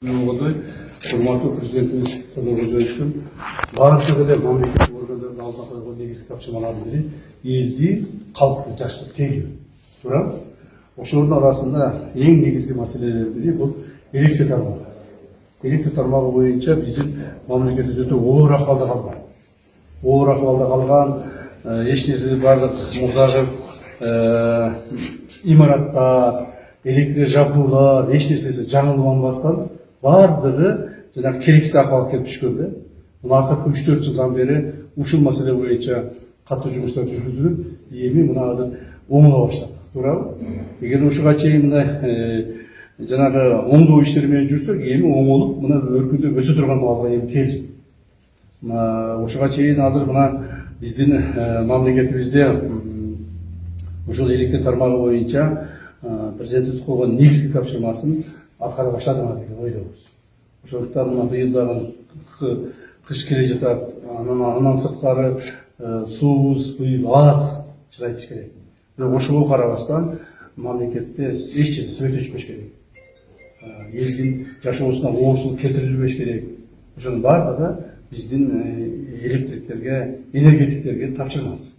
Урматтуу президентибиз Садырбековичтин баардык эле мамлекеттик органдардын алдына койгон негизги тапшырмалардын бири элди, калкты жакшыртып келүү. Туура? Ошонун арасында эң негизги маселелердин бири бул электр тармагы. Электр тармагы боюнча биздин мамлекетибиз өтө оор акыбалда калган. Оор акыбалда калган, эч нерсе баардык мурдагы имараттар, электр жабдуулар, эч нерсеси жаңыланбастан бардыгы жанагы керексиз акыбалга келип түшкөн. Мына акыркы 3-4 жылдан бери ушул маселе боюнча катуу жумуштар жүргүзүлүп, эми мына азыр оңола баштады. Туурабы? Эгер ушуга чейин мына жанагы оңдоо иштери менен жүрсөк, эми оңолуп, мына өркүндөп өсө турган абалга эми келдик. Ушуга чейин азыр мына биздин мамлекетибизде ушул электр тармагы боюнча президентибиз койгон негизги тапшырмасын аткара баштадыңар деген ойдобуз. Ошондуктан мына быйыл дагы кыш келе жатат, андан сырткары суубуз быйыл аз, чын айтыш керек. Бирок ошого карабастан мамлекетте эч жерде свет өчпөш керек. Элдин жашоосуна оорчулук келтирилбеш керек. Ошонун баардыгы биздин электриктерге, энергетиктерге тапшырмасы.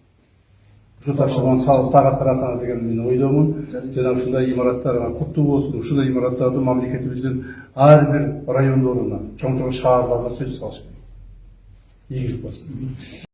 Ушул тапшырманы салып так аткарасыңар деген мен ойдомун. Жана ушундай имараттар куттуу болсун. Ушундай имараттарды мамлекетибиздин ар бир райондоруна, чоң-чоң шаарларда сөз салыш керек. Ийгилик болсун.